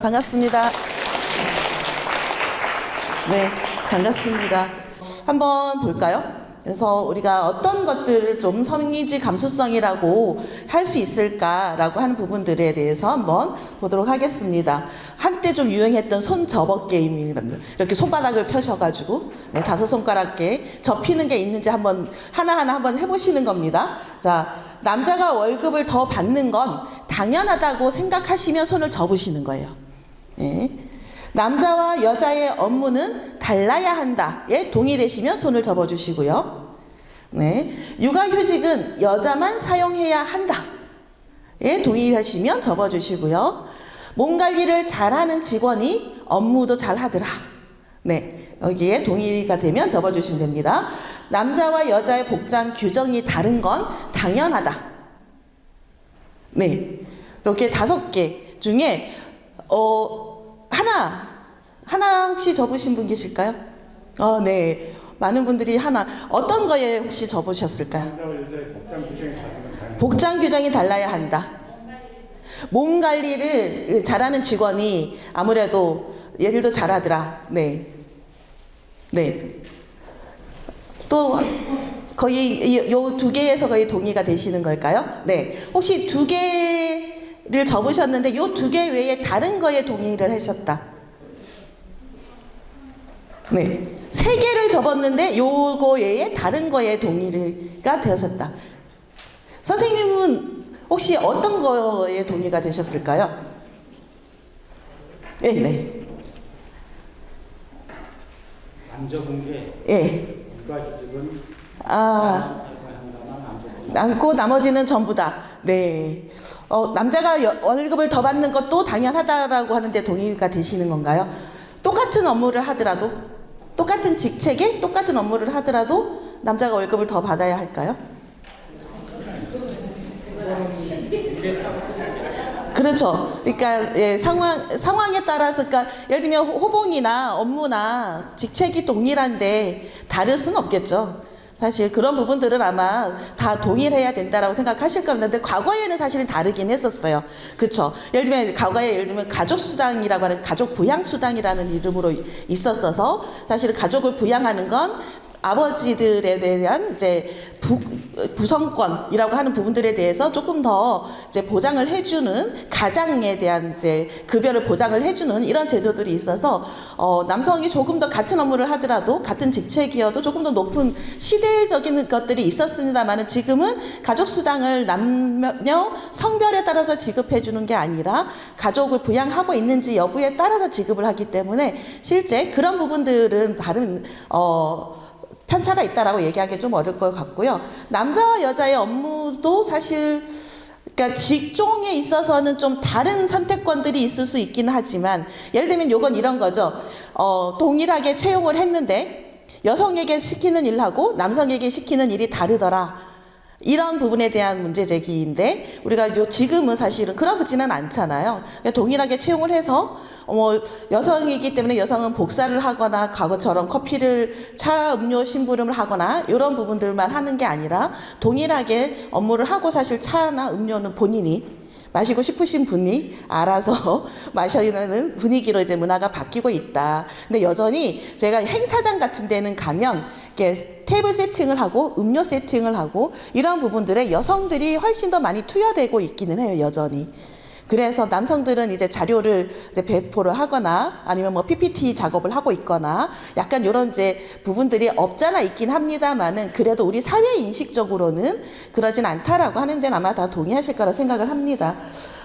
반갑습니다. 네, 반갑습니다. 한번 볼까요? 그래서 우리가 어떤 것들을 좀 성의지 감수성이라고 할 수 있을까라고 하는 부분들에 대해서 한번 보도록 하겠습니다. 한때 좀 유행했던 손 접어 게임이랍니다. 이렇게 손바닥을 펴셔가지고 네, 5손가락에 접히는 게 있는지 한번 하나하나 한번 해보시는 겁니다. 자, 남자가 월급을 더 받는 건 당연하다고 생각하시면 손을 접으시는 거예요. 네. 남자와 여자의 업무는 달라야 한다에 동의되시면 손을 접어주시고요. 네. 육아휴직은 여자만 사용해야 한다에 동의하시면 접어주시고요. 몸 관리를 잘하는 직원이 업무도 잘하더라. 네. 여기에 동의가 되면 접어주시면 됩니다. 남자와 여자의 복장 규정이 다른 건 당연하다. 네. 이렇게 5개 중에 하나 혹시 접으신 분 계실까요? 네. 많은 분들이 하나. 어떤 거에 혹시 접으셨을까요? 복장 규정이 달라야 한다. 몸 관리를 잘하는 직원이 아무래도 일도 잘하더라. 네. 네. 또 거의 요 2개에서 거의 동의가 되시는 걸까요? 네. 혹시 2개를 접으셨는데 요 2개 외에 다른 거에 동의를 하셨다. 네. 3개를 접었는데 요거 외에 다른 거에 동의가 되었었다. 선생님은 혹시 어떤 거에 동의가 되셨을까요? 네, 네. 안 적은 게 예. 육아휴직은 남고 나머지는 전부 다. 네. 남자가 월급을 더 받는 것도 당연하다라고 하는데 동의가 되시는 건가요? 똑같은 업무를 하더라도, 똑같은 직책에 똑같은 업무를 하더라도 남자가 월급을 더 받아야 할까요? 그렇죠. 그러니까 예, 상황에 따라서, 그러니까 예를 들면 호봉이나 업무나 직책이 동일한데 다를 수는 없겠죠. 사실 그런 부분들은 아마 다 동일해야 된다라고 생각하실 겁니다. 근데 과거에는 사실은 다르긴 했었어요. 그렇죠. 예를 들면 가족수당이라고 하는 가족부양수당이라는 이름으로 있었어서 사실은 가족을 부양하는 건 아버지들에 대한 이제 부성권이라고 하는 부분들에 대해서 조금 더 이제 보장을 해주는, 가장에 대한 이제 급여를 보장을 해주는 이런 제도들이 있어서 남성이 조금 더 같은 업무를 하더라도 같은 직책이어도 조금 더 높은 시대적인 것들이 있었습니다만은 지금은 가족수당을 남녀 성별에 따라서 지급해 주는 게 아니라 가족을 부양하고 있는지 여부에 따라서 지급을 하기 때문에 실제 그런 부분들은 다른 편차가 있다라고 얘기하기 좀 어려울 것 같고요. 남자와 여자의 업무도 사실 그러니까 직종에 있어서는 좀 다른 선택권들이 있을 수 있긴 하지만 예를 들면 요건 이런 거죠. 동일하게 채용을 했는데 여성에게 시키는 일하고 남성에게 시키는 일이 다르더라. 이런 부분에 대한 문제 제기인데 우리가 지금은 사실은 그러지는 않잖아요. 동일하게 채용을 해서 여성이기 때문에 여성은 복사를 하거나 과거처럼 차 음료 심부름을 하거나 이런 부분들만 하는 게 아니라 동일하게 업무를 하고 사실 차나 음료는 본인이 마시고 싶으신 분이 알아서 마시는 분위기로 이제 문화가 바뀌고 있다. 근데 여전히 제가 행사장 같은 데는 가면 이렇게 테이블 세팅을 하고 음료 세팅을 하고 이런 부분들에 여성들이 훨씬 더 많이 투여되고 있기는 해요, 여전히. 그래서 남성들은 이제 자료를 이제 배포를 하거나 아니면 뭐 PPT 작업을 하고 있거나 약간 이런 이제 부분들이 없잖아 있긴 합니다만은 그래도 우리 사회 인식적으로는 그러진 않다라고 하는 데는 아마 다 동의하실 거라 생각을 합니다.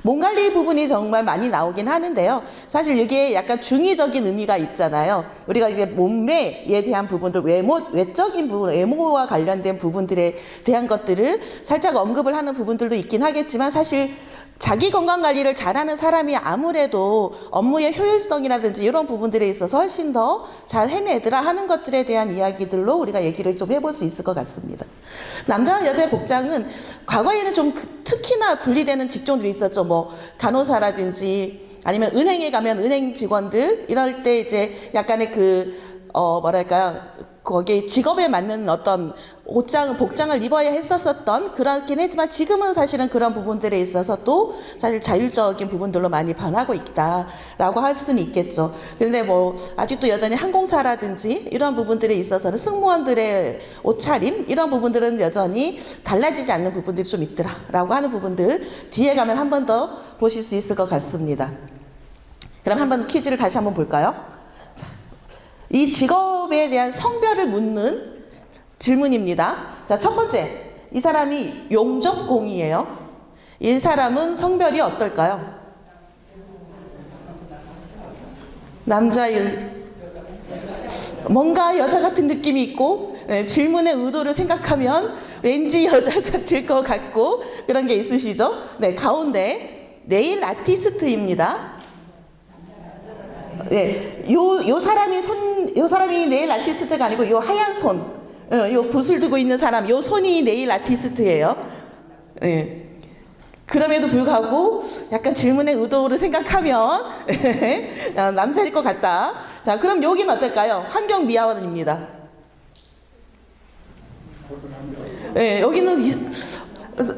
몸 관리 부분이 정말 많이 나오긴 하는데요. 사실 이게 약간 중의적인 의미가 있잖아요. 우리가 이제 몸매에 대한 부분들, 외적인 부분, 외모와 관련된 부분들에 대한 것들을 살짝 언급을 하는 부분들도 있긴 하겠지만 사실 자기 건강 관리를 잘하는 사람이 아무래도 업무의 효율성이라든지 이런 부분들에 있어서 훨씬 더 잘 해내더라 하는 것들에 대한 이야기들로 우리가 얘기를 좀 해볼 수 있을 것 같습니다. 남자와 여자의 복장은 과거에는 좀 특히나 분리되는 직종들이 있었죠. 뭐 간호사라든지 아니면 은행에 가면 은행 직원들 이럴 때 이제 약간의 뭐랄까요, 거기에 직업에 맞는 어떤 복장을 입어야 했었던 그렇긴 했지만 지금은 사실은 그런 부분들에 있어서 또 사실 자율적인 부분들로 많이 변하고 있다라고 할 수는 있겠죠. 그런데 뭐 아직도 여전히 항공사라든지 이런 부분들에 있어서는 승무원들의 옷차림 이런 부분들은 여전히 달라지지 않는 부분들이 좀 있더라라고 하는 부분들 뒤에 가면 한 번 더 보실 수 있을 것 같습니다. 그럼 한번 퀴즈를 다시 한번 볼까요? 자, 이 직업에 대한 성별을 묻는 질문입니다. 자, 첫 번째. 이 사람이 용접공이에요. 이 사람은 어떨까요? 남자일. 뭔가 여자 같은 느낌이 있고, 질문의 의도를 생각하면 왠지 여자 같을 것 같고, 그런 게 있으시죠? 네, 가운데 네일 아티스트입니다. 네, 요 사람이 네일 아티스트가 아니고 요 하얀 손. 요 붓을 두고 있는 사람, 요 손이 네일 아티스트예요. 예. 그럼에도 불구하고 약간 질문의 의도를 생각하면 남자일 것 같다. 자, 그럼 여기는 어떨까요? 환경미화원입니다. 예, 여기는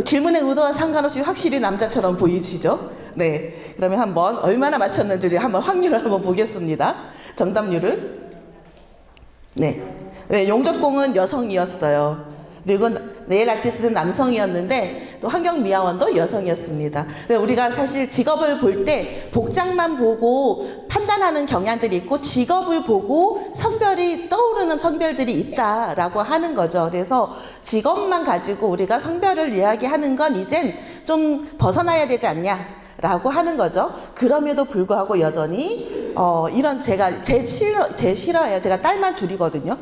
질문의 의도와 상관없이 확실히 남자처럼 보이시죠? 네, 그러면 한번 얼마나 맞췄는지 한번 확률을 한번 보겠습니다. 정답률을. 네, 용접공은 여성이었어요. 그리고 네일 아티스트는 남성이었는데 또 환경미화원도 여성이었습니다. 우리가 사실 직업을 볼 때 복장만 보고 판단하는 경향들이 있고 직업을 보고 성별이 떠오르는 성별들이 있다라고 하는 거죠. 그래서 직업만 가지고 우리가 성별을 이야기하는 건 이젠 좀 벗어나야 되지 않냐 라고 하는 거죠. 그럼에도 불구하고 여전히 이런 제 싫어해요. 제가 딸만 둘이거든요.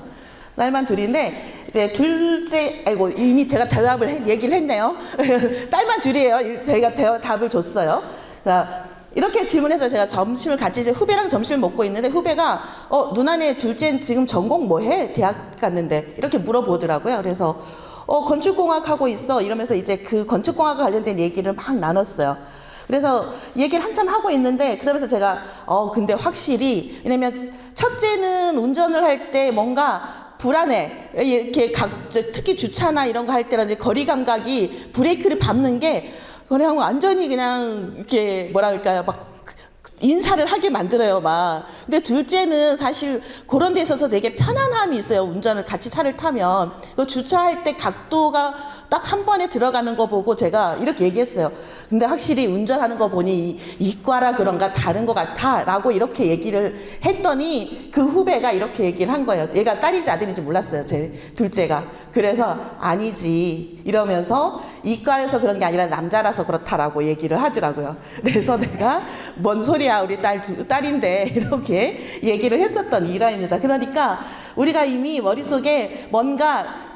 딸만 둘인데 이제 둘째 이미 제가 얘기를 했네요. 딸만 둘이에요. 제가 답을 줬어요. 자, 이렇게 질문해서 제가 점심을 같이 이제 후배랑 점심을 먹고 있는데 후배가 누나네 둘째 지금 전공 뭐 해? 대학 갔는데 이렇게 물어보더라고요. 그래서 건축공학 하고 있어 이러면서 이제 그 건축공학과 관련된 얘기를 막 나눴어요. 그래서 얘기를 한참 하고 있는데 그러면서 제가 근데 확실히 왜냐면 첫째는 운전을 할 때 뭔가 불안해. 이렇게 특히 주차나 이런 거 할 때라든지 거리 감각이 브레이크를 밟는 게 그냥 완전히 그냥 이렇게 뭐라 그럴까요? 막 인사를 하게 만들어요, 막. 근데 둘째는 사실 그런 데 있어서 되게 편안함이 있어요. 운전을 같이 차를 타면. 주차할 때 각도가 딱 한 번에 들어가는 거 보고 제가 이렇게 얘기했어요. 근데 확실히 운전하는 거 보니 이과라 그런가 다른 것 같아. 라고 이렇게 얘기를 했더니 그 후배가 이렇게 얘기를 한 거예요. 얘가 딸인지 아들인지 몰랐어요, 제 둘째가. 그래서 아니지. 이러면서 이과에서 그런 게 아니라 남자라서 그렇다라고 얘기를 하더라고요. 그래서 내가 뭔 소리야, 우리 딸인데. 이렇게 얘기를 했었던 일화입니다. 그러니까 우리가 이미 머릿속에 뭔가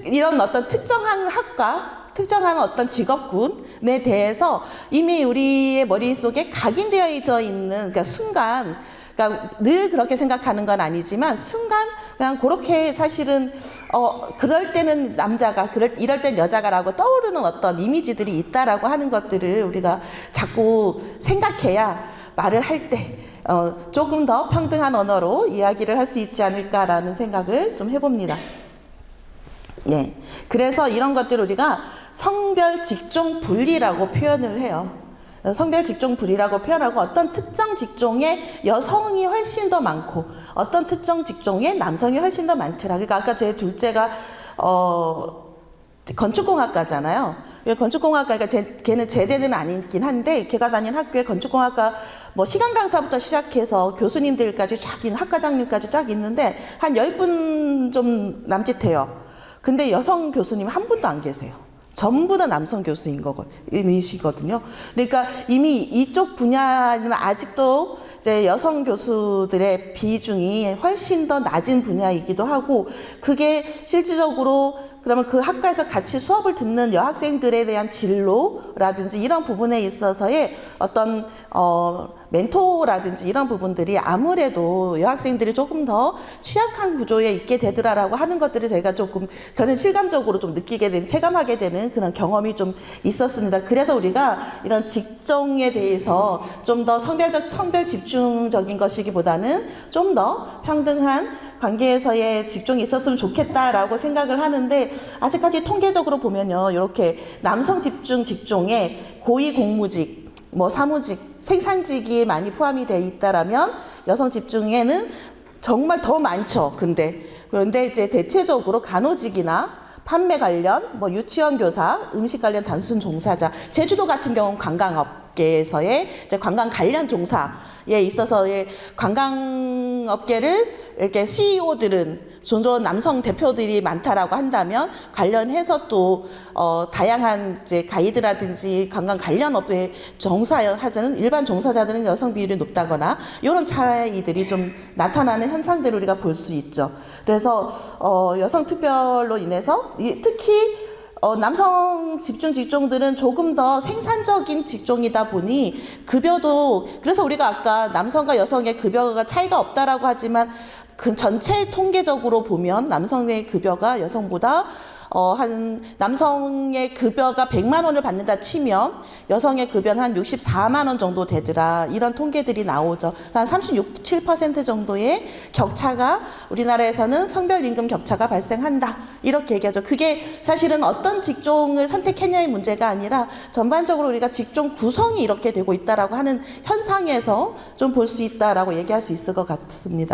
이런 어떤 특정한 학과, 특정한 어떤 직업군에 대해서 이미 우리의 머릿속에 각인되어 있는 그러니까 순간 그러니까 늘 그렇게 생각하는 건 아니지만 순간 그냥 그렇게 사실은 그럴 때는 남자가 이럴 땐 여자가라고 떠오르는 어떤 이미지들이 있다라고 하는 것들을 우리가 자꾸 생각해야 말을 할 때 조금 더 평등한 언어로 이야기를 할 수 있지 않을까라는 생각을 좀 해봅니다. 네, 그래서 이런 것들을 우리가 성별 직종 분리라고 표현을 해요. 성별 직종 분리라고 표현하고 어떤 특정 직종에 여성이 훨씬 더 많고 어떤 특정 직종에 남성이 훨씬 더 많더라. 그러니까 아까 제 둘째가 건축공학과잖아요. 건축공학과, 그러니까 걔는 제대는 아니긴 한데 걔가 다닌 학교에 건축공학과 뭐 시간 강사부터 시작해서 교수님들까지 쫙 있는 학과장님까지 쫙 있는데 한 10분 좀 남짓해요. 근데 여성 교수님 한 분도 안 계세요. 전부 다 남성 교수이시거든요. 그러니까 이미 이쪽 분야는 아직도 이제 여성 교수들의 비중이 훨씬 더 낮은 분야이기도 하고, 그게 실질적으로 그러면 그 학과에서 같이 수업을 듣는 여학생들에 대한 진로라든지 이런 부분에 있어서의 어떤 멘토라든지 이런 부분들이 아무래도 여학생들이 조금 더 취약한 구조에 있게 되더라라고 하는 것들을 저는 실감적으로 좀 느끼게 되는, 체감하게 되는 되는 그런 경험이 좀 있었습니다. 그래서 우리가 이런 직종에 대해서 좀 더 성별 집중적인 것이기보다는 좀 더 평등한 관계에서의 직종이 있었으면 좋겠다라고 생각을 하는데, 아직까지 통계적으로 보면요, 이렇게 남성 집중 직종에 고위공무직, 뭐 사무직, 생산직이 많이 포함이 되어 있다라면 여성 집중에는 정말 더 많죠. 그런데 이제 대체적으로 간호직이나 판매 관련, 뭐 유치원 교사, 음식 관련 단순 종사자, 제주도 같은 경우는 관광업계에서의 이제 관광 관련 종사에 있어서의 관광업계를 이렇게 CEO들은 종종 남성 대표들이 많다라고 한다면, 관련해서 또 다양한 이제 가이드라든지 관광 관련 업에 종사하는 일반 종사자들은 여성 비율이 높다거나 이런 차이들이 좀 나타나는 현상들을 우리가 볼 수 있죠. 그래서 여성 특별로 인해서 특히 남성 집중 직종들은 조금 더 생산적인 직종이다 보니 급여도, 그래서 우리가 아까 남성과 여성의 급여가 차이가 없다라고 하지만 그 전체 통계적으로 보면 남성의 급여가 여성보다 한 남성의 급여가 100만 원을 받는다 치면 여성의 급여는 한 64만 원 정도 되더라, 이런 통계들이 나오죠. 한 36, 7% 정도의 격차가 우리나라에서는 성별 임금 격차가 발생한다, 이렇게 얘기하죠. 그게 사실은 어떤 직종을 선택했냐의 문제가 아니라 전반적으로 우리가 직종 구성이 이렇게 되고 있다라고 하는 현상에서 좀 볼 수 있다라고 얘기할 수 있을 것 같습니다.